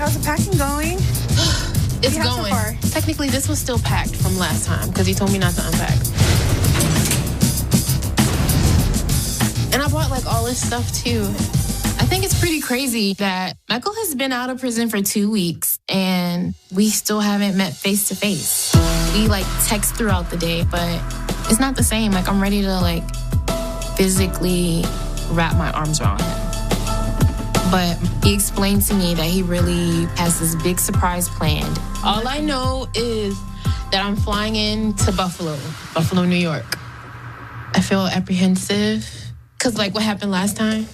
How's the packing going? It's going. So technically, this was still packed from last time because he told me not to unpack. And I bought like all this stuff too. I think it's pretty crazy that Michael has been out of prison for 2 weeks and we still haven't met face to face. We like text throughout the day, but it's not the same. Like I'm ready to like physically wrap my arms around him. But he explained to me that he really has this big surprise planned. All I know is that I'm flying into Buffalo, New York. I feel apprehensive because like what happened last time?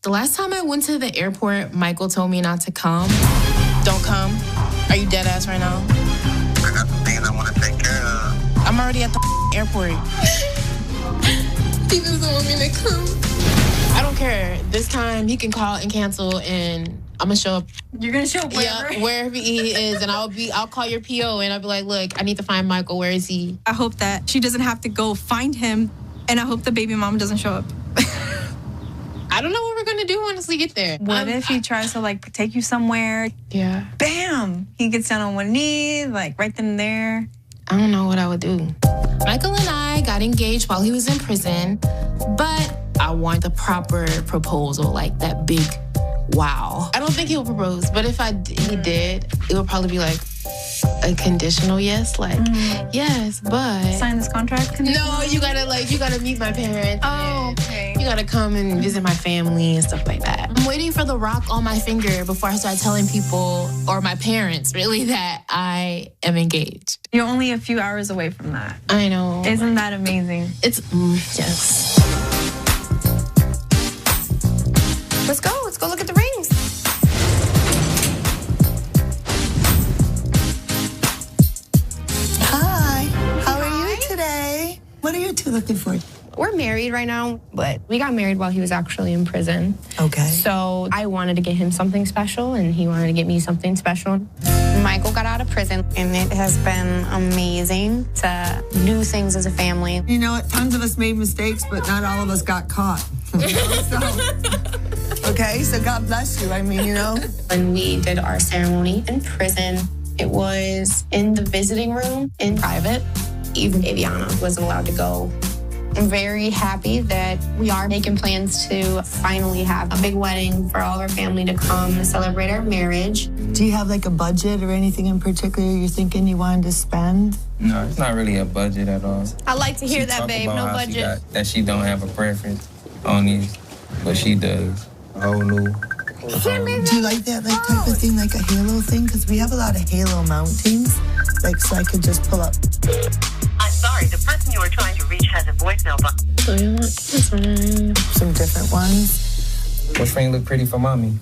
The last time I went to the airport, Michael told me not to come. Don't come. Are you dead ass right now? I got some things I want to take care of. I'm already at the airport. He doesn't want me to come. I don't care. This time he can call and cancel and I'm gonna show up. You're gonna show up wherever? Yeah, wherever he is. And I'll call your PO and I'll be like, look, I need to find Michael. Where is he? I hope that she doesn't have to go find him, and I hope the baby mom doesn't show up. I don't know what we're gonna do once we get there. What if he tries to like take you somewhere? Yeah. Bam! He gets down on one knee, like right then and there. I don't know what I would do. Michael and I got engaged while he was in prison, but I want the proper proposal, like that big wow. I don't think he'll propose, but if he did, it would probably be like a conditional yes, like yes, but sign this contract. No, you gotta meet my parents. Oh, okay. You gotta come and visit my family and stuff like that. I'm waiting for the rock on my finger before I start telling people, or my parents really, that I am engaged. You're only a few hours away from that. I know. Isn't that amazing? It's yes. Let's go look at the rings. Hi, how are you today? What are you two looking for? We're married right now, but we got married while he was actually in prison. Okay. So I wanted to get him something special, and he wanted to get me something special. Michael got out of prison, and it has been amazing to do things as a family. You know what? Tons of us made mistakes, but not all of us got caught. So God bless you. I mean, you know. When we did our ceremony in prison, it was in the visiting room in private. Even Aviana wasn't allowed to go. I'm very happy that we are making plans to finally have a big wedding for all of our family to come and celebrate our marriage. Do you have like a budget or anything in particular you're thinking you wanted to spend? No, it's not really a budget at all. I like to hear that, babe. No budget. She don't have a preference on these, but she does. A whole new. Do you like that type of thing, like a halo thing? Because we have a lot of halo mountings, like so I could just pull up. I'm sorry, the person you are trying to reach has a voicemail box. So you want this one? Some different ones. Which ring look pretty for mommy?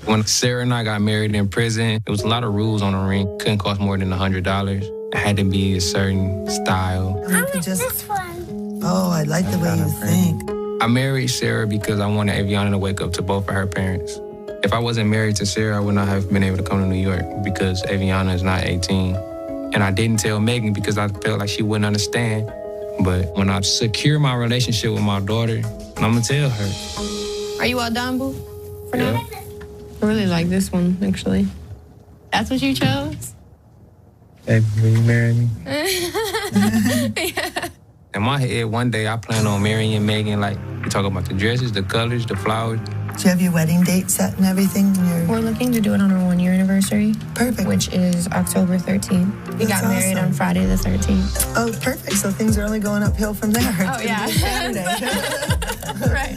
When Sarah and I got married in prison, there was a lot of rules on the ring. Couldn't cost more than $100. It had to be a certain style. I like this one. Oh, I like the way you think. I married Sarah because I wanted Aviana to wake up to both of her parents. If I wasn't married to Sarah, I would not have been able to come to New York because Aviana is not 18. And I didn't tell Megan because I felt like she wouldn't understand. But when I secure my relationship with my daughter, I'm going to tell her. Are you all done, boo? For Yeah. now? I really like this one, actually. That's what you chose? Baby, will you marry me? Yeah. In my head, one day I plan on marrying Megan. Like, we talk about the dresses, the colors, the flowers. Do you have your wedding date set and everything? We're looking to do it on our 1-year anniversary. Perfect. Which is October 13th. We got married on Friday the 13th. Oh, perfect. So things are only going uphill from there. Oh, yeah. Right.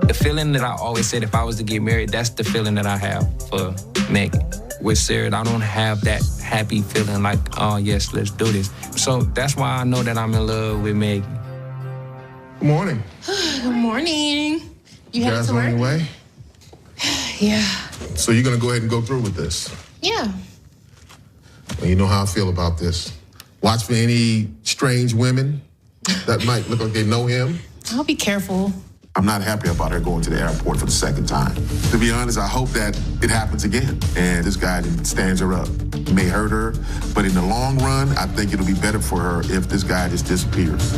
The feeling that I always said if I was to get married, that's the feeling that I have for Megan. With Sarah, I don't have that happy feeling like, oh, yes, let's do this. So that's why I know that I'm in love with Megan. Good morning. Good morning. You headed guys to work? on your way? Yeah. So you're gonna go ahead and go through with this? Yeah. Well, you know how I feel about this. Watch for any strange women that might look like they know him. I'll be careful. I'm not happy about her going to the airport for the second time. To be honest, I hope that it happens again and this guy stands her up. It may hurt her, but in the long run, I think it'll be better for her if this guy just disappears.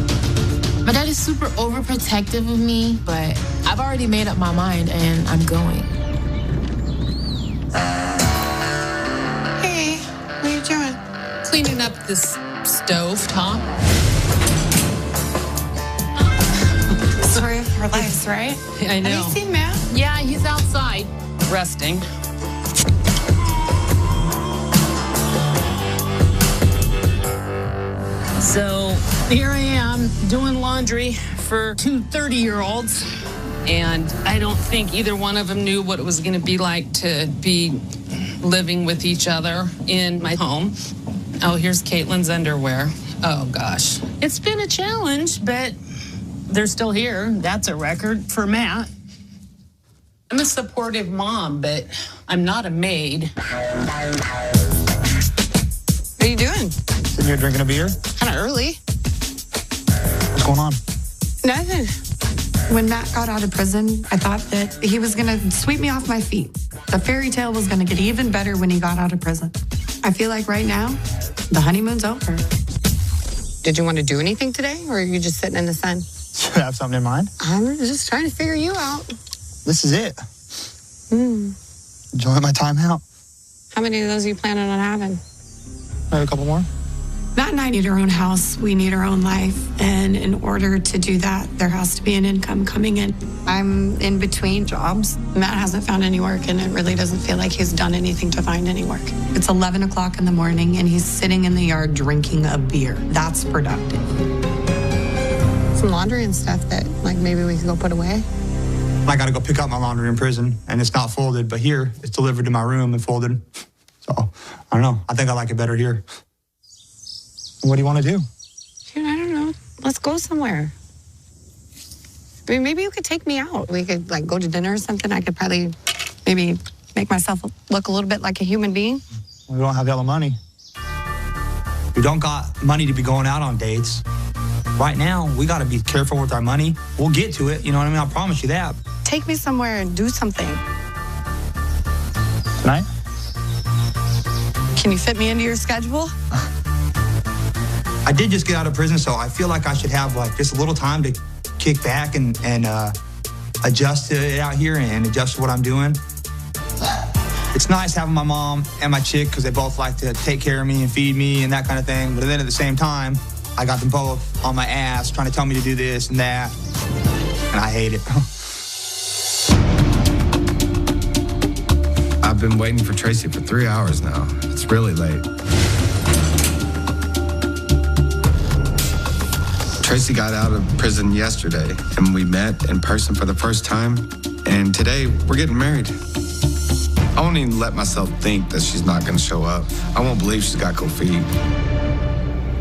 My dad is super overprotective of me, but I've already made up my mind and I'm going. What are you doing? Cleaning up this stove top. Story of our lives, right? I know. Have you seen Matt? Yeah, he's outside resting. So here I am doing laundry for two 30-year-olds. And I don't think either one of them knew what it was going to be like to be living with each other in my home. Oh, here's Caitlin's underwear. Oh, gosh. It's been a challenge, but they're still here. That's a record for Matt. I'm a supportive mom, but I'm not a maid. What are you doing? Sitting here drinking a beer. Kind of early. What's going on? Nothing. When Matt got out of prison, I thought that he was going to sweep me off my feet. The fairy tale was going to get even better when he got out of prison. I feel like right now, the honeymoon's over. Did you want to do anything today, or are you just sitting in the sun? You have something in mind? I'm just trying to figure you out. This is it. Enjoying my time out. How many of those are you planning on having? Maybe a couple more. Matt and I need our own house. We need our own life. And in order to do that, there has to be an income coming in. I'm in between jobs. Matt hasn't found any work, and it really doesn't feel like he's done anything to find any work. It's 11 o'clock in the morning, and he's sitting in the yard drinking a beer. That's productive. Some laundry and stuff that, like, maybe we could go put away. I got to go pick up my laundry in prison, and it's not folded, but here, it's delivered to my room and folded. So, I don't know. I think I like it better here. What do you want to do? Dude, I don't know. Let's go somewhere. I mean, maybe you could take me out. We could, like, go to dinner or something. I could probably maybe make myself look a little bit like a human being. We don't have hella money. We don't got money to be going out on dates. Right now, we got to be careful with our money. We'll get to it, you know what I mean? I promise you that. Take me somewhere and do something. Tonight? Can you fit me into your schedule? I did just get out of prison, so I feel like I should have like just a little time to kick back and adjust to it out here and adjust to what I'm doing. It's nice having my mom and my chick because they both like to take care of me and feed me and that kind of thing. But then at the same time, I got them both on my ass trying to tell me to do this and that, and I hate it. I've been waiting for Tracy for 3 hours now. It's really late. Tracy got out of prison yesterday, and we met in person for the first time. And today, we're getting married. I won't even let myself think that she's not going to show up. I won't believe she's got cold feet.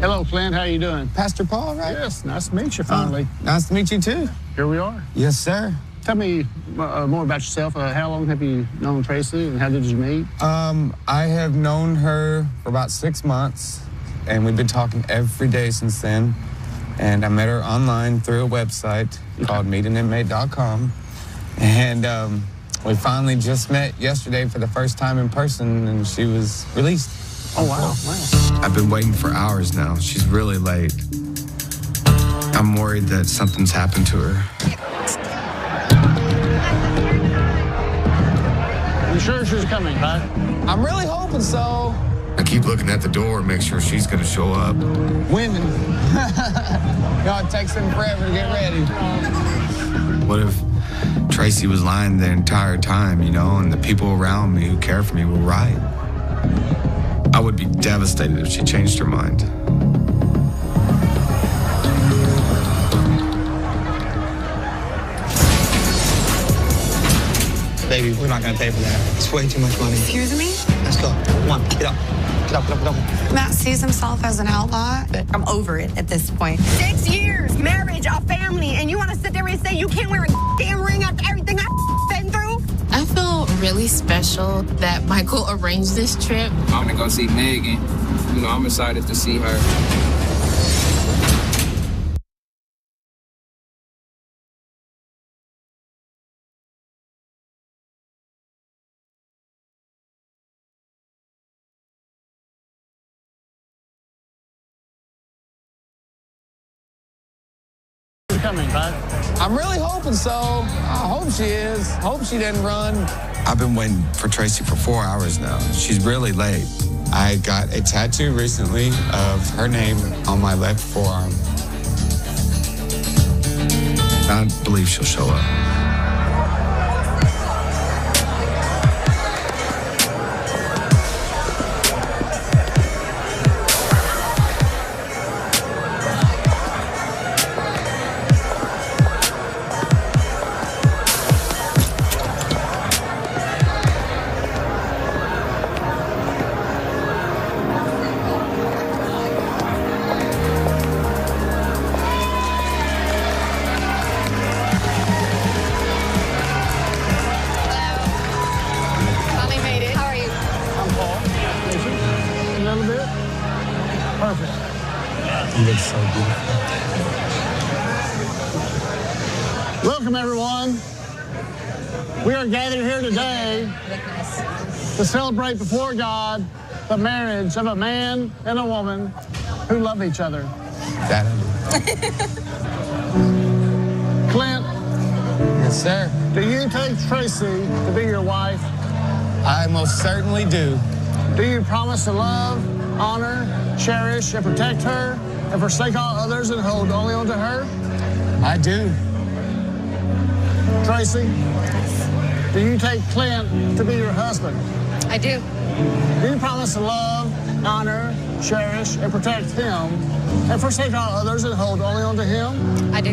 Hello, Clint. How you doing? Pastor Paul, right? Yes, nice to meet you finally. Nice to meet you, too. Here we are. Yes, sir. Tell me more about yourself. How long have you known Tracy, and how did you meet? I have known her for about 6 months, and we've been talking every day since then. And I met her online through a website called meetinginmate.com. And we finally just met yesterday for the first time in person, and she was released. Oh, wow. I've been waiting for hours now. She's really late. I'm worried that something's happened to her. You sure she's coming, right? I'm really hoping so. I keep looking at the door, make sure she's gonna show up. Women. God, it takes them forever to get ready. What if Tracy was lying the entire time, you know, and the people around me who care for me were right? I would be devastated if she changed her mind. Baby, we're not gonna pay for that. It's way too much money. Excuse me? Let's go. Come on, get up. Get up, get up, get up. Matt sees himself as an outlaw, but I'm over it at this point. 6 years, marriage, a family, and you want to sit there and say you can't wear a damn ring after everything I've been through? I feel really special that Michael arranged this trip. I'm gonna go see Megan. You know, I'm excited to see her. Coming, right? I'm really hoping so. I hope she is. Hope she didn't run. I've been waiting for Tracy for 4 hours now. She's really late. I got a tattoo recently of her name on my left forearm. I believe she'll show up. Welcome, everyone. We are gathered here today to celebrate before God the marriage of a man and a woman who love each other. That Clint. Yes, sir. Do you take Tracy to be your wife? I most certainly do. Do you promise to love, honor, cherish, and protect her, and forsake all others and hold only onto her? I do. Tracy, do you take Clint to be your husband? I do. Do you promise to love, honor, cherish, and protect him, and forsake all others and hold only onto him? I do.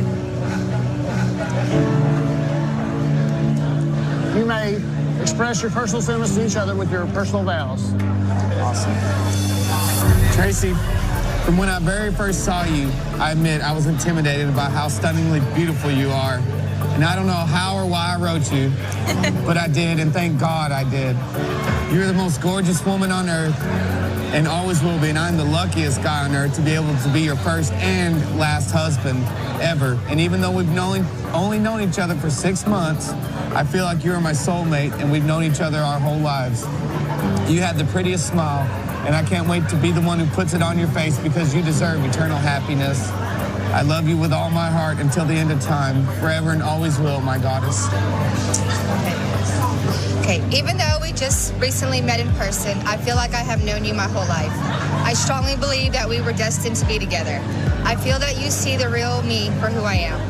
You may express your personal sentiments to each other with your personal vows. Awesome. Tracy, from when I very first saw you, I admit I was intimidated about how stunningly beautiful you are. And I don't know how or why I wrote you, but I did, and thank God I did. You're the most gorgeous woman on earth, and always will be, and I'm the luckiest guy on earth to be able to be your first and last husband ever. And even though we've only known each other for 6 months, I feel like you're my soulmate, and we've known each other our whole lives. You have the prettiest smile, and I can't wait to be the one who puts it on your face because you deserve eternal happiness. I love you with all my heart until the end of time, forever and always will, my goddess. Okay, even though we just recently met in person, I feel like I have known you my whole life. I strongly believe that we were destined to be together. I feel that you see the real me for who I am.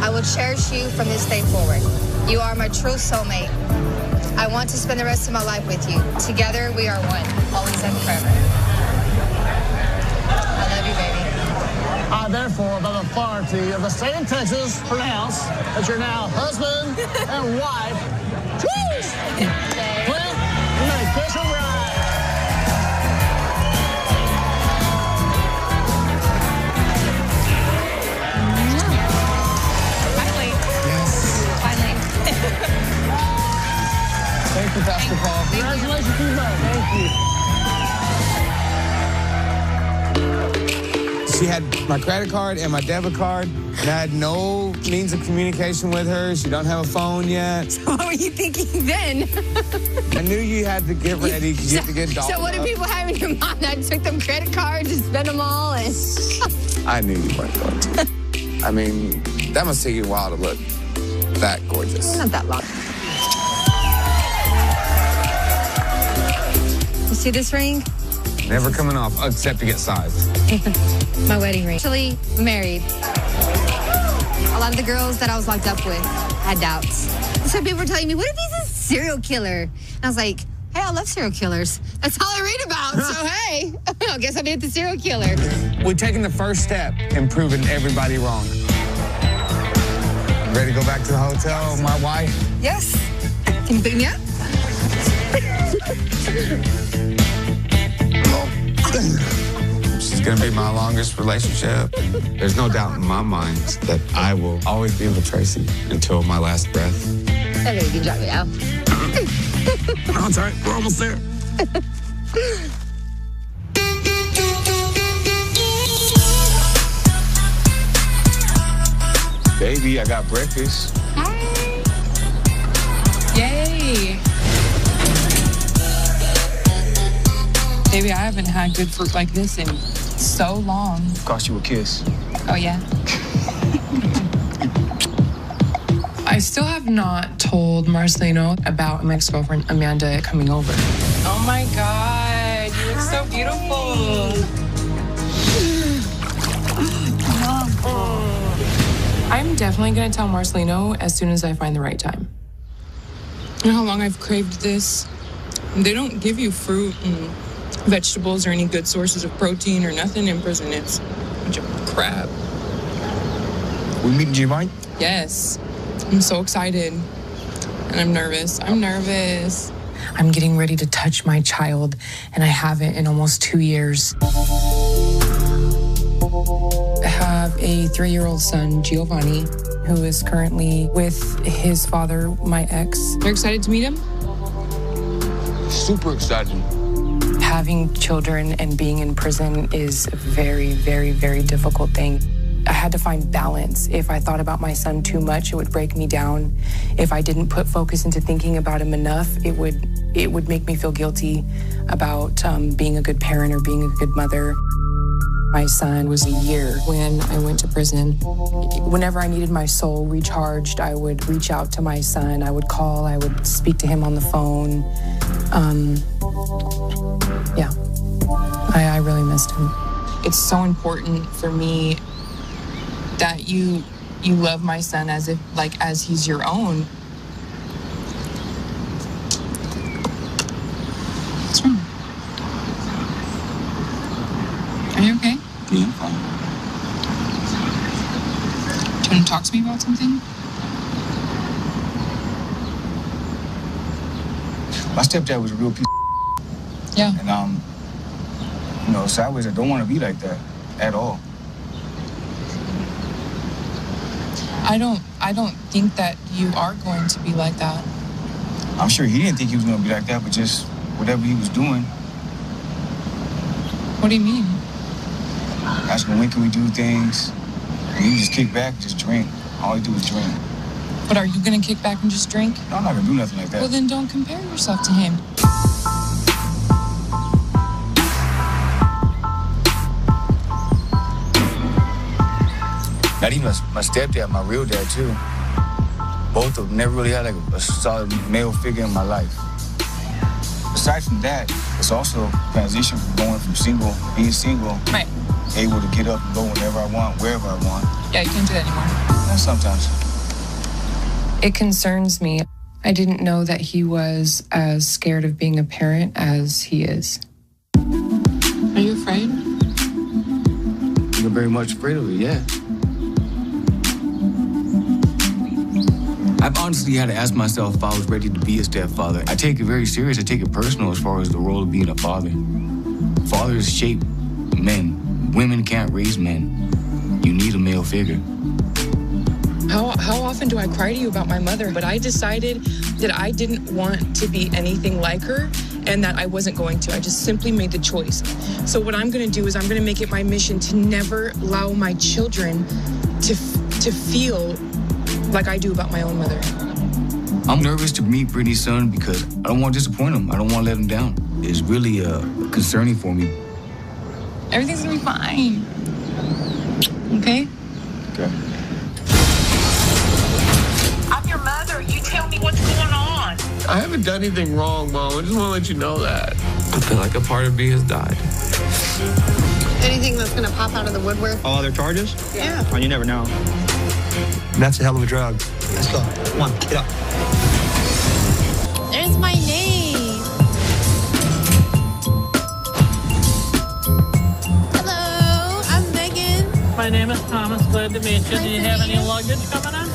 I will cherish you from this day forward. You are my true soulmate. I want to spend the rest of my life with you. Together, we are one, always and forever. I love you, baby. I, therefore, by the authority of the state of Texas, pronounce that you're now husband and wife. Cheers! Clint, you're my official bride. Finally. Yes. Finally. Thank you, Pastor Paul. Congratulations to you both. Thank you. She had my credit card and my debit card, and I had no means of communication with her. She don't have a phone yet. So what were you thinking then? I knew you had to get ready. You had to get dolled So what do up. people have in your mind? I took them credit cards and spent them all and... I knew you weren't going to. I mean, that must take you a while to look that gorgeous. Not that long. You see this ring? Never coming off, except to get sized. My wedding ring. Actually married. A lot of the girls that I was locked up with had doubts. So people were telling me, what if he's a serial killer? And I was like, hey, I love serial killers. That's all I read about. So hey, I guess I did the serial killer. We're taking the first step in proving everybody wrong. Ready to go back to the hotel with my wife? Yes. Can you pick me up? She's gonna be my longest relationship. There's no doubt in my mind that I will always be with Tracy until my last breath. Okay, you can drop me out. Oh, it's all right. We're almost there. Baby, I got breakfast. Hi. Yay. Baby, I haven't had good fruit like this in so long. Cost you a kiss. Oh, yeah? I still have not told Marcelino about my ex-girlfriend Amanda coming over. Oh, my God. You so beautiful. I'm definitely going to tell Marcelino as soon as I find the right time. You know how long I've craved this? They don't give you fruit and vegetables or any good sources of protein or nothing in prison. It's a bunch of crap. We meeting Giovanni? Yes. I'm so excited. And I'm nervous. I'm getting ready to touch my child, and I haven't in almost 2 years. I have a 3-year-old son, Giovanni, who is currently with his father, my ex. You're excited to meet him? Super excited. Having children and being in prison is a very, very, very difficult thing. I had to find balance. If I thought about my son too much, it would break me down. If I didn't put focus into thinking about him enough, it would make me feel guilty about being a good parent or being a good mother. My son was a year when I went to prison. Whenever I needed my soul recharged, I would reach out to my son. I would call, I would speak to him on the phone. Yeah, I really missed him. It's so important for me that you love my son as he's your own. What's wrong? Are you okay? Yeah, I'm fine. Do you want to talk to me about something? My stepdad was a real piece of yeah. And sideways, I don't want to be like that at all. I don't think that you are going to be like that. I'm sure he didn't think he was going to be like that, but just whatever he was doing. What do you mean? Asking when can we do things, and he just kick back and just drink. All he do is drink. But are you going to kick back and just drink? No, I'm not going to do nothing like that. Well, then don't compare yourself to him. Not even my stepdad, my real dad, too. Both of them never really had a solid male figure in my life. Aside from that, it's also a transition from being single, right, able to get up and go whenever I want, wherever I want. Yeah, you can't do that anymore. And sometimes. It concerns me. I didn't know that he was as scared of being a parent as he is. Are you afraid? You're very much afraid of it, yeah. I've honestly had to ask myself if I was ready to be a stepfather. I take it very serious. I take it personal as far as the role of being a father. Fathers shape men. Women can't raise men. You need a male figure. How often do I cry to you about my mother? But I decided that I didn't want to be anything like her and that I wasn't going to. I just simply made the choice. So what I'm going to do is I'm going to make it my mission to never allow my children to feel like I do about my own mother. I'm nervous to meet Brittany's son because I don't want to disappoint him. I don't want to let him down. It's really concerning for me. Everything's gonna be fine. Okay? Okay. I'm your mother. You tell me what's going on. I haven't done anything wrong, Mom. I just want to let you know that. I feel like a part of me has died. Anything that's gonna pop out of the woodwork? All other charges? Yeah. Oh, you never know. That's a hell of a drug. Let's go. Come on, get up. There's my name. Hello, I'm Megan. My name is Thomas. Glad to meet you. Do you have any luggage coming in?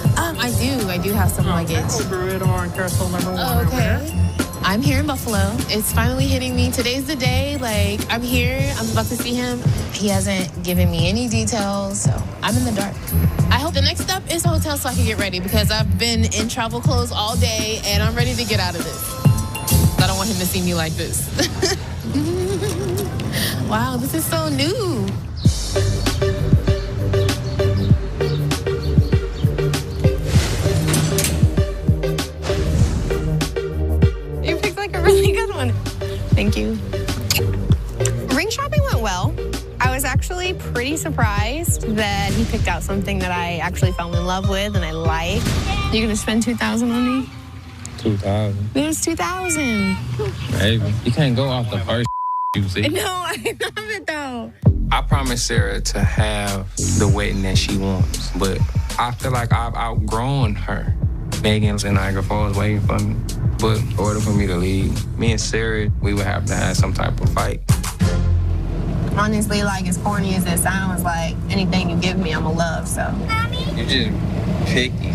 I do have some luggage. Burrito or Carousel number 1 over Okay. here. I'm here in Buffalo. It's finally hitting me. Today's the day. Like, I'm here. I'm about to see him. He hasn't given me any details, so I'm in the dark. I hope the next step is the hotel so I can get ready because I've been in travel clothes all day and I'm ready to get out of this. I don't want him to see me like this. Wow, this is so new. You picked like a really good one. Thank you. Ring shopping went well. I was actually pretty surprised that he picked out something that I actually fell in love with and I like. You gonna spend $2,000 on me? 2,000. It was $2,000. Maybe. You can't go off the first. You see? No, I love it though. I promised Sarah to have the wedding that she wants, but I feel like I've outgrown her. Megan's in Niagara Falls waiting for me, but in order for me to leave, me and Sarah, we would have to have some type of fight. Honestly, like, as corny as it sounds, like, anything you give me, I'ma love, so. You just picky.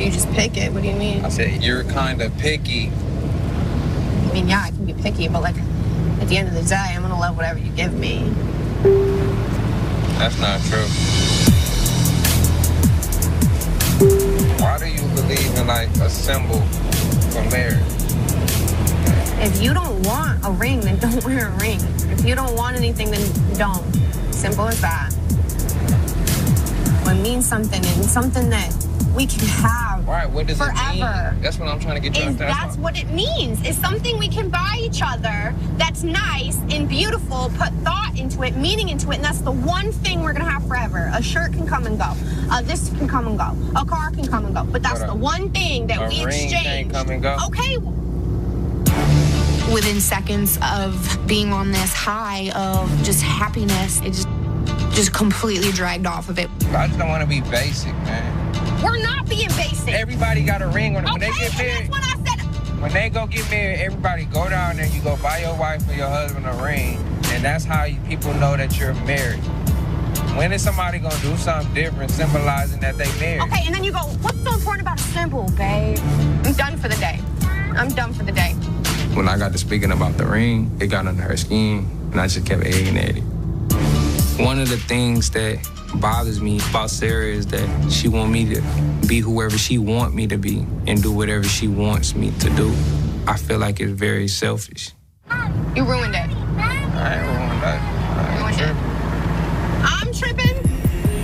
You just pick it, what do you mean? I said, you're kind of picky. I mean, yeah, I can be picky, but, like, at the end of the day, I'm gonna love whatever you give me. That's not true. Why do you believe in, like, a symbol for marriage? If you don't want a ring, then don't wear a ring. If you don't want anything, then don't. Simple as that. It means something, and something that we can have Right, what does forever. it mean? That's what I'm trying to get you to That's what it means. It's something we can buy each other that's nice and beautiful, put thought into it, meaning into it, and that's the one thing we're gonna have forever. A shirt can come and go. This can come and go. A car can come and go. But that's the one thing that we exchange. Can't come and go. Okay. Within seconds of being on this high of just happiness, it just completely dragged off of it. I just don't want to be basic, man. We're not being basic. Everybody got a ring on it. When they get married, that's what I said. when they go get married, everybody go down there, you go buy your wife or your husband a ring, and that's how people know that you're married. When is somebody gonna do something different, symbolizing that they married? Okay, and then you go, what's so important about a symbol, babe? I'm done for the day. I'm done for the day. When I got to speaking about the ring, it got under her skin, and I just kept egging at it. One of the things that bothers me about Sarah is that she want me to be whoever she want me to be and do whatever she wants me to do. I feel like it's very selfish. You ruined it. I ain't ruined that. I'm tripping.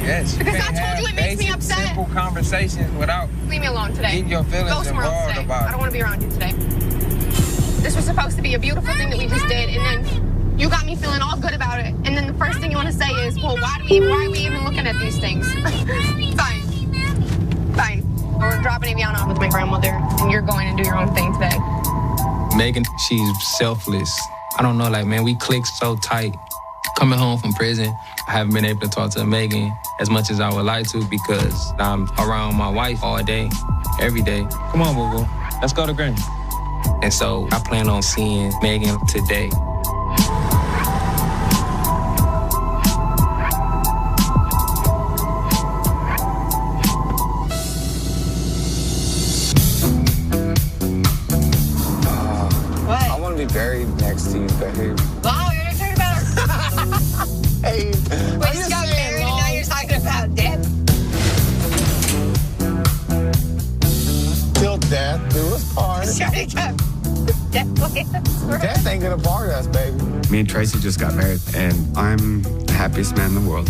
Yes, Because can't I told you it makes me basic, upset. simple conversations without Leave me alone today. getting your feelings Go somewhere else involved today. about I don't want to be around you today. This was supposed to be a beautiful thing that we just did, and then you got me feeling all good about it. And then the first thing you want to say is, well, why are we even looking at these things? Fine. We're dropping Aviana off with my grandmother, and you're going to do your own thing today. Megan, she's selfless. I don't know, like, man, we clicked so tight. Coming home from prison, I haven't been able to talk to Megan as much as I would like to because I'm around my wife all day, every day. Come on, boo-boo. Let's go to Granny. And so I plan on seeing Megan today. I want to be buried next to you, babe. Wow, you're gonna talk about Hey, we just got married, and now you're talking about death. Till death do us part. Death ain't gonna part us, baby. Me and Tracy just got married, and I'm the happiest man in the world.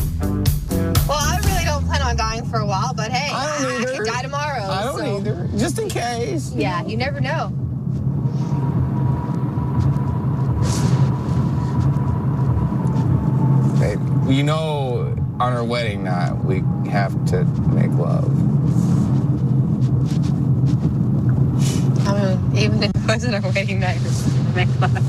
Well, I really don't plan on dying for a while, but hey, I don't either. could die tomorrow. I don't so. either. Just in case. Yeah, you never know. Babe, you know, on our wedding night, we have to make love. I mean, even if it wasn't a wedding night, make love.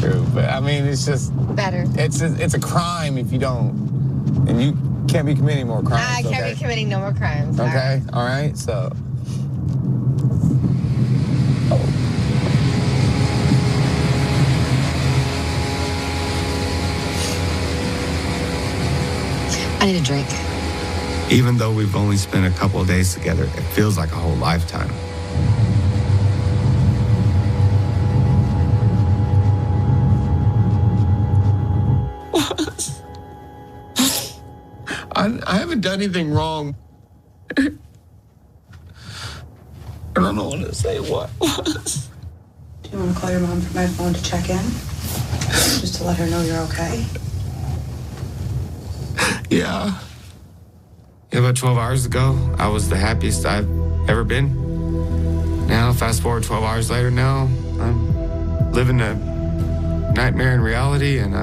True, but I mean, it's just Better. It's a crime if you don't, and you can't be committing more crimes. I can't okay? be committing no more crimes. Okay, all right, so. I need a drink. Even though we've only spent a couple of days together, it feels like a whole lifetime. I haven't done anything wrong. I don't know what to say. What? Do you want to call your mom from my phone to check in? Just to let her know you're okay? Yeah. About 12 hours ago, I was the happiest I've ever been. Now, fast forward 12 hours later now, I'm living a nightmare in reality, and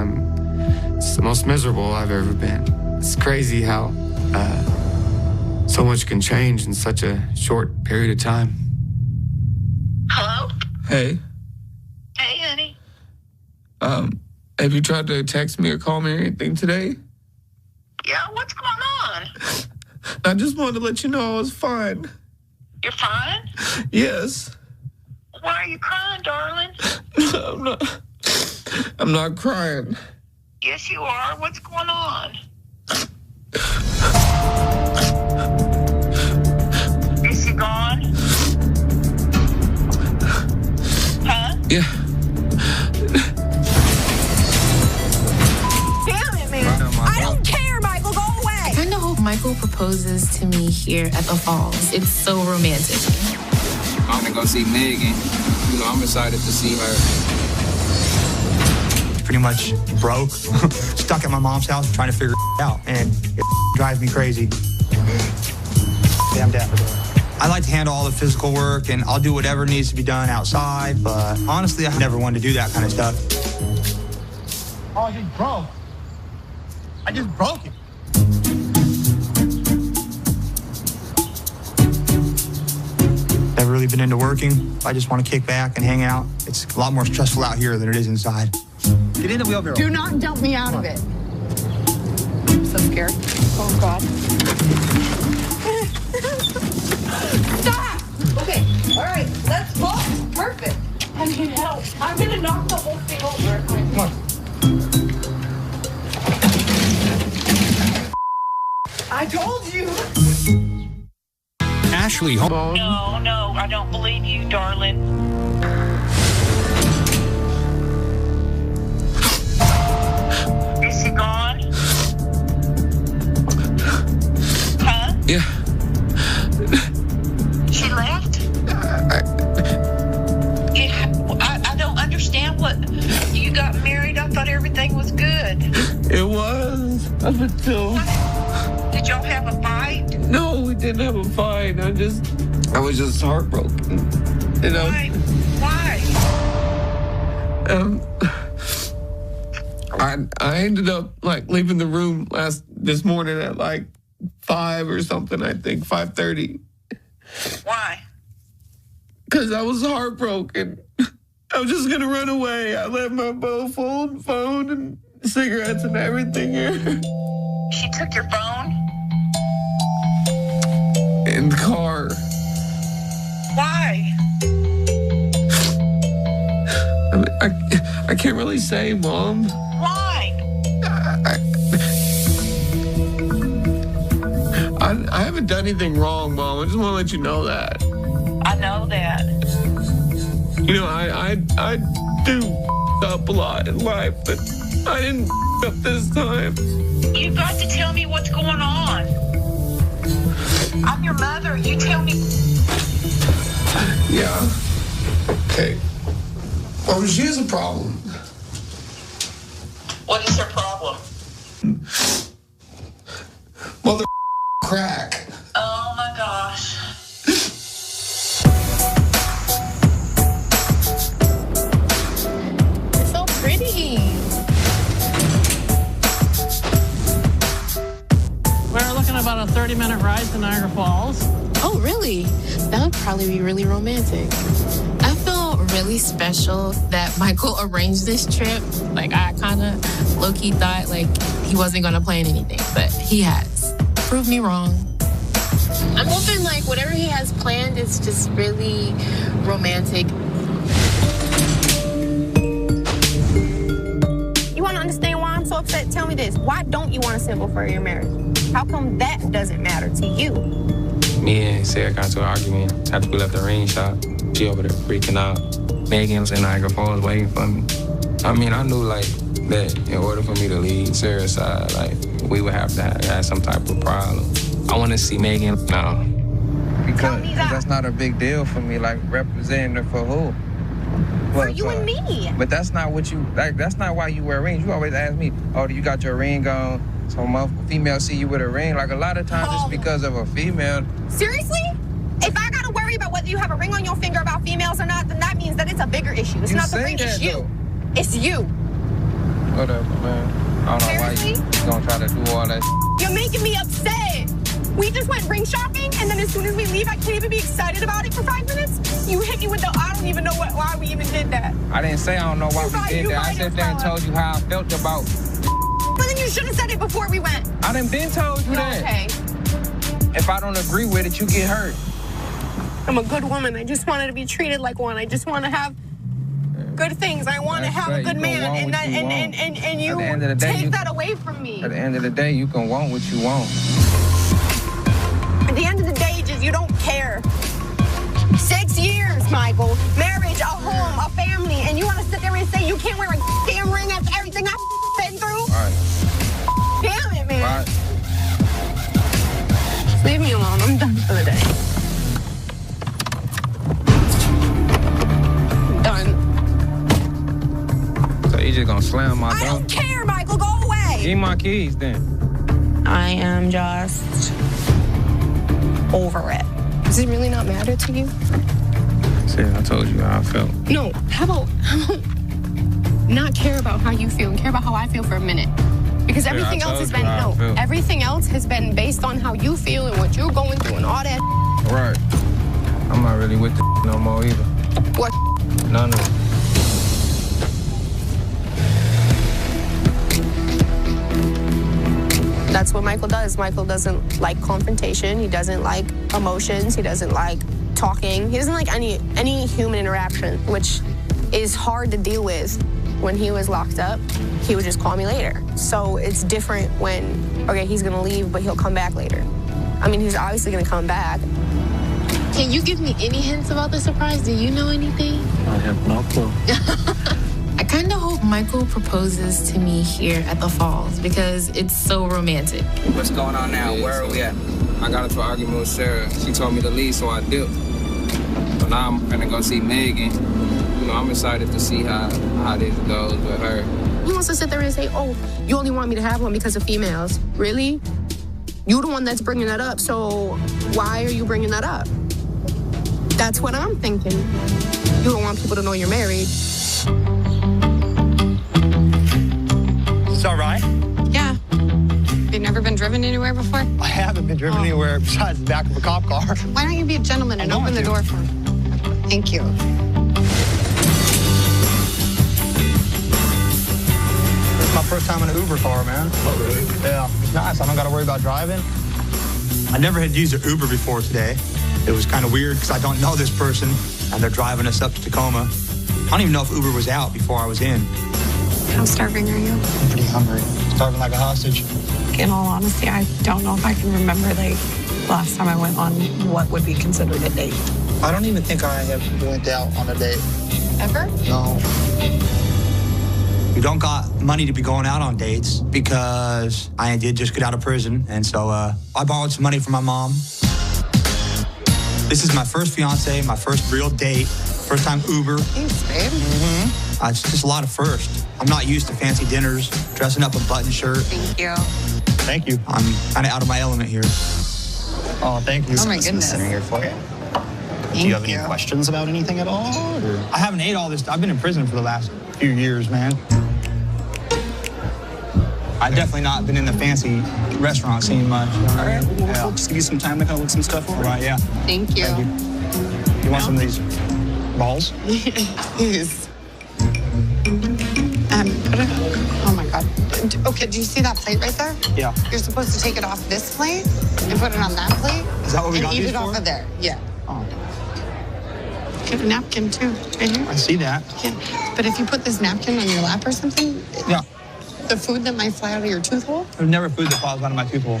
it's the most miserable I've ever been. It's crazy how so much can change in such a short period of time. Hello? Hey. Hey, Have you tried to text me or call me or anything today? Yeah, what's going on? I just wanted to let you know I was fine. You're fine? Yes. Why are you crying, darling? I'm not crying. Yes, you are. What's going on? Is she gone? Huh? Yeah. Damn it, man. I don't care, Michael. Go away. I kind of hope Michael proposes to me here at the falls. It's so romantic. I'm gonna go see Megan. You know, I'm excited to see her. Pretty much broke, stuck at my mom's house trying to figure it out, and it drives me crazy. Damn dad. I like to handle all the physical work, and I'll do whatever needs to be done outside, but honestly, I never wanted to do that kind of stuff. Oh, I just broke. I just broke it. Never really been into working. I just want to kick back and hang out. It's a lot more stressful out here than it is inside. Get in the wheelbarrow. Do not dump me out of it. I'm so scared. Oh, God. Stop! Okay, all right, let's go. Perfect. I need help. I'm gonna knock the whole thing over. Come on. I told you. Ashley Home. No, I don't believe you, darling. Is she gone? Huh? Yeah. She left? I don't understand what... You got married? I thought everything was good. It was. Up until... Did y'all have a fight? No, we didn't have a fight. I was just heartbroken. You know? Why? I ended up like leaving the room this morning at like 5 or something, I think, 5:30. Why? Because I was heartbroken. I was just going to run away. I left my phone and cigarettes and everything here. She took your phone? In the car. Why? I can't really say, Mom. Why? I haven't done anything wrong, Mom. I just want to let you know that. I know that. You know, I do up a lot in life, but I didn't up this time. You got to tell me what's going on. I'm your mother. You tell me. Yeah. Okay. Well, she has a problem. What is her problem? Mother crack. Oh my gosh. It's so pretty. We're looking at about a 30-minute ride to Niagara Falls. Oh, really? That would probably be really romantic. I feel really special that Michael arranged this trip. Like, I kind of low-key thought, like, he wasn't going to plan anything, but he has. Prove me wrong. I'm hoping, like, whatever he has planned is just really romantic. You want to understand why I'm so upset? Tell me this. Why don't you want a symbol for your marriage? How come that doesn't matter to you? Me and Sarah got into an argument after we left the ring shop. She over there freaking out. Megan was in Niagara Falls waiting for me. I mean, I knew, like, that in order for me to leave Sarah's side, like, we would have to have some type of problem. I want to see Megan now. Because that's not a big deal for me, like, representing her for who? For you and me. But that's not what you, like, that's not why you wear rings. You always ask me, oh, do you got your ring on? So my female see you with a ring. Like, a lot of times it's because of a female. Seriously? If I gotta worry about whether you have a ring on your finger about females or not, then that means that it's a bigger issue. It's not the ring, it's you. It's you. Whatever, man. I don't know why you gonna try to do all that. You're making me upset. We just went ring shopping, and then as soon as we leave, I can't even be excited about it for 5 minutes. You hit me with the, I don't even know why we even did that. I didn't say I don't know why we did that. I sat there and told you how I felt about. But then you should have said it before we went. I done been told you that. Okay. If I don't agree with it, you get hurt. I'm a good woman. I just wanted to be treated like one. I just want to have good things. I want to have a good man, and you take that away from me. At the end of the day, you can want what you want. At the end of the day, just you don't care. 6 years, Michael. Marriage, a home, a family, and you want to sit there and say you can't wear a damn ring after everything I've been through? All right. Damn it, man. All right. Just leave me alone. I'm done for the day. Done. So you just gonna slam my door? I don't care, Michael. Go away. Give me my keys then. I am just over it. Does it really not matter to you? See, I told you how I felt. No, how about not care about how you feel and care about how I feel for a minute? Because everything else has been, everything else has been based on how you feel and what you're going through and all that. Right. I'm not really with the no more either. What? None of it. That's what Michael does. Michael doesn't like confrontation. He doesn't like emotions. He doesn't like talking. He doesn't like any human interaction, which is hard to deal with. When he was locked up, he would just call me later. So it's different when, okay, he's gonna leave, but he'll come back later. I mean, he's obviously gonna come back. Can you give me any hints about the surprise? Do you know anything? I have no clue. I kind of hope Michael proposes to me here at the Falls because it's so romantic. What's going on now? Where are we at? I got into an argument with Sarah. She told me to leave, so I dipped. So now I'm gonna go see Megan. You know, I'm excited to see how this goes with her. He wants to sit there and say, oh, you only want me to have one because of females. Really? You're the one that's bringing that up, so why are you bringing that up? That's what I'm thinking. You don't want people to know you're married. It's all right. Yeah. You've never been driven anywhere before? I haven't been driven anywhere besides the back of a cop car. Why don't you be a gentleman and open the door for me? Thank you. It's my first time in an Uber car, man. Oh, really? Yeah, it's nice. I don't got to worry about driving. I never had used an Uber before today. It was kind of weird because I don't know this person, and they're driving us up to Tacoma. I don't even know if Uber was out before I was in. How starving are you? I'm pretty hungry. Starving like a hostage. In all honesty, I don't know if I can remember, like, last time I went on what would be considered a date. I don't even think I have went out on a date. Ever? No. We don't got money to be going out on dates because I did just get out of prison. And so I borrowed some money from my mom. This is my first fiance, my first real date, first time Uber. Thanks, babe. It's just a lot of first. I'm not used to fancy dinners, dressing up a button shirt. Thank you. Thank you. I'm kind of out of my element here. Oh, thank you. Oh, my goodness. Sitting here for you. Do you have any questions about anything at all? Or? I haven't ate all this. I've been in prison for the last few years, man. I've definitely not been in the fancy restaurant scene much. All right, we'll just give you some time to kind of look some stuff over. All right, yeah. Thank you. Thank you. You want some of these balls? Yes. Oh my God. Okay, do you see that plate right there? Yeah. You're supposed to take it off this plate and put it on that plate. Is that what we and got eat these it for? off of there. Yeah. Oh. You have a napkin too, right here. I see that. Yeah. But if you put this napkin on your lap or something, yeah. The food that might fly out of your tooth hole? There's never food that falls out of my tooth hole.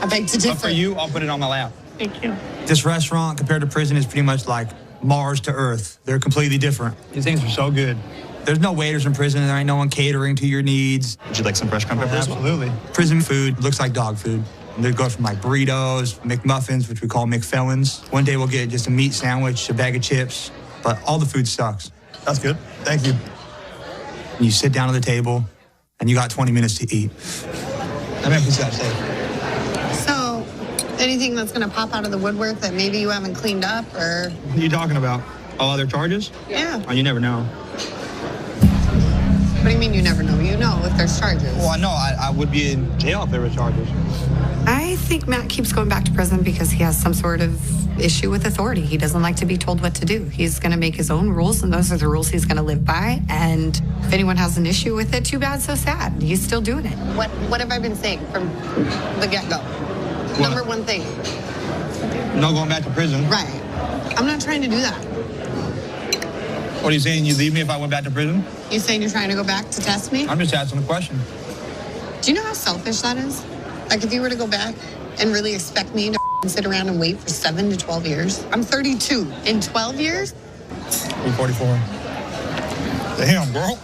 I beg to differ. But for you, I'll put it on my lap. Thank you. This restaurant, compared to prison, is pretty much like Mars to Earth. They're completely different. These things are so good. There's no waiters in prison. There ain't no one catering to your needs. Would you like some fresh crumb pepper as well? Absolutely. Prison food looks like dog food. And they go from like burritos, McMuffins, which we call McFellons. One day we'll get just a meat sandwich, a bag of chips, but all the food sucks. That's good. Thank you. And you sit down at the table, and you got 20 minutes to eat. I mean, So, anything that's going to pop out of the woodwork that maybe you haven't cleaned up or? What are you talking about? All other charges? Yeah. Oh, you never know. What do you mean you never know? You know if there's charges. Well, I know I would be in jail if there were charges. I think Matt keeps going back to prison because he has some sort of issue with authority. He doesn't like to be told what to do. He's going to make his own rules, and those are the rules he's going to live by. And if anyone has an issue with it, too bad, so sad. He's still doing it. What have I been saying from the get-go? Number one thing. No going back to prison. Right. I'm not trying to do that. What are you saying? You leave me if I went back to prison? You saying you're trying to go back to test me? I'm just asking a question. Do you know how selfish that is? Like, if you were to go back and really expect me to sit around and wait for 7 to 12 years. I'm 32. In 12 years? You're 44. Damn, girl.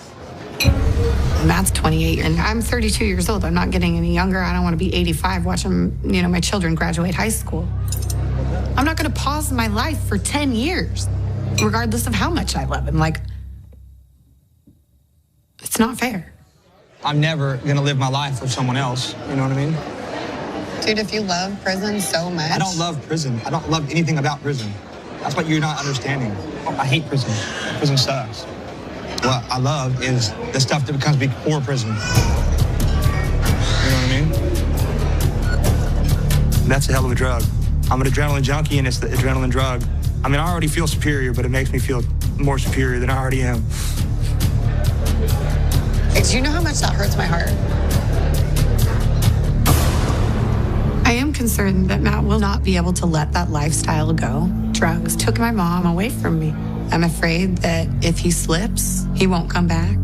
Matt's 28, and I'm 32 years old. I'm not getting any younger. I don't want to be 85 watching, my children graduate high school. I'm not going to pause my life for 10 years, regardless of how much I love him. Like, it's not fair. I'm never going to live my life for someone else. You know what I mean? Dude, if you love prison so much. I don't love prison. I don't love anything about prison. That's what you're not understanding. I hate prison. Prison sucks. What I love is the stuff that becomes before prison. You know what I mean? That's a hell of a drug. I'm an adrenaline junkie, and it's the adrenaline drug. I mean, I already feel superior, but it makes me feel more superior than I already am. Do you know how much that hurts my heart? I am concerned that Matt will not be able to let that lifestyle go. Drugs took my mom away from me. I'm afraid that if he slips, he won't come back.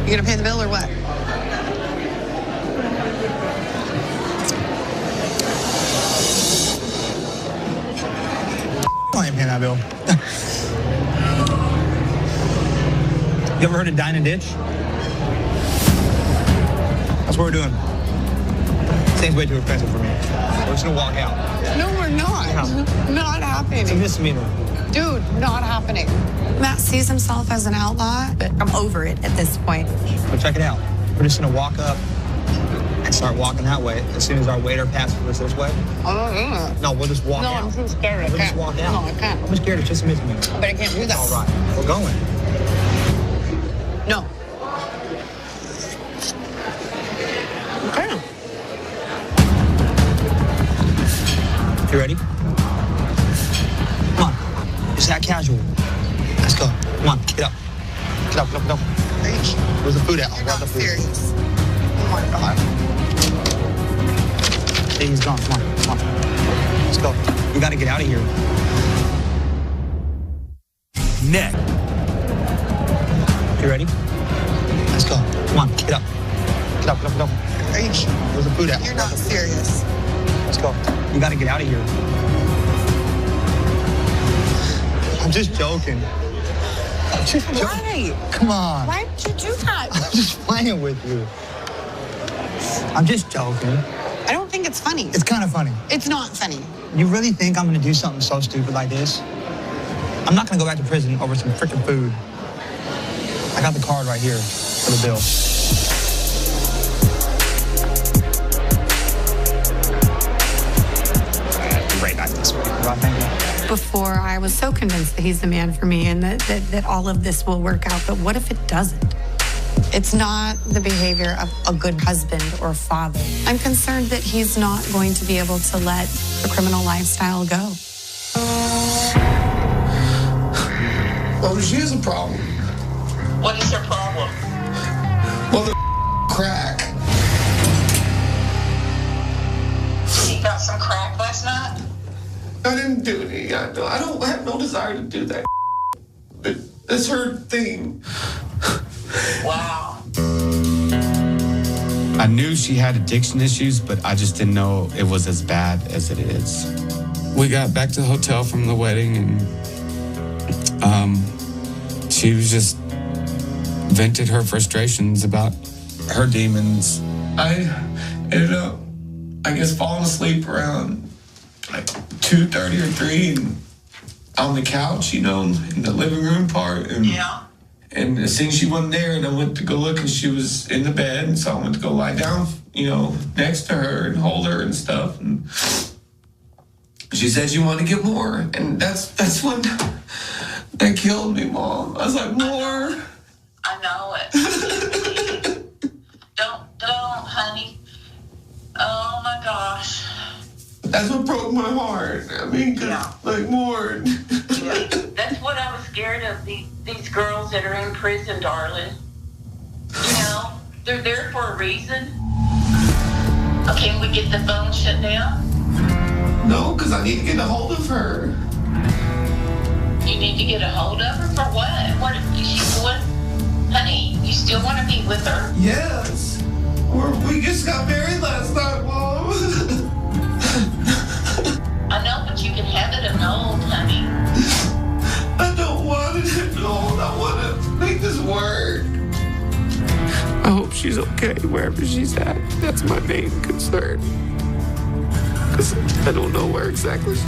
You gonna pay the bill or what? I ain't paying that bill. You ever heard of Dine and Ditch? That's what we're doing. Thing's way too expensive for me. We're just gonna walk out. No, we're not. Yeah. Not happening. It's a misdemeanor. Dude, not happening. Matt sees himself as an outlaw, but I'm over it at this point. But check it out. We're just gonna walk up and start walking that way as soon as our waiter passes us this way. Oh, no, we'll just walk out. No, I'm too scared. We'll just walk out. No, I can't. I'm scared it's just a misdemeanor. But I can't do that. All right, we're going. No. Okay. You ready? Come on. It's that casual. Let's go. Come on, get up. Get up, get up, get up. Where's the food at? I'll grab the food. Serious. Oh my God. Hey, he's gone. Come on, come on. Let's go. We gotta get out of here. Neck. You ready? Let's go. Come on, get up. Get up, get up, get up. Where's the food at? You're not serious. Let's go. We gotta get out of here. I'm just joking. I'm just joking. Why? Come on. Why would you do that? I'm just playing with you. I'm just joking. I don't think it's funny. It's kind of funny. It's not funny. You really think I'm gonna do something so stupid like this? I'm not gonna go back to prison over some freaking food. I got the card right here for the bill. Right back this way. Before, I was so convinced that he's the man for me and that all of this will work out. But what if it doesn't? It's not the behavior of a good husband or father. I'm concerned that he's not going to be able to let the criminal lifestyle go. Well, she has a problem. What is her problem? Mother crack. She got some crack last night? I didn't do any. I don't have no desire to do that. But that's her thing. Wow. I knew she had addiction issues, but I just didn't know it was as bad as it is. We got back to the hotel from the wedding, and she was just vented her frustrations about her demons. I ended up, I guess, falling asleep around like 2:30 or 3 and on the couch, in the living room part. And, yeah. And as soon as she wasn't there, and I went to go look, and she was in the bed, and so I went to go lie down, next to her and hold her and stuff. And she said she wanted to get more, and that's when that killed me, Mom. I was like, more. I know it. Don't, honey. Oh my gosh. That's what broke my heart. I mean, like more. Yeah. That's what I was scared of. These girls that are in prison, darling. You know, they're there for a reason. Can we get the phone shut down? No, because I need to get a hold of her. You need to get a hold of her for what? What? Honey, you still want to be with her? Yes. We just got married last night, Mom. I know, but you can have it annulled, honey. I don't want it annulled. I want to make this work. I hope she's okay wherever she's at. That's my main concern. Because I don't know where exactly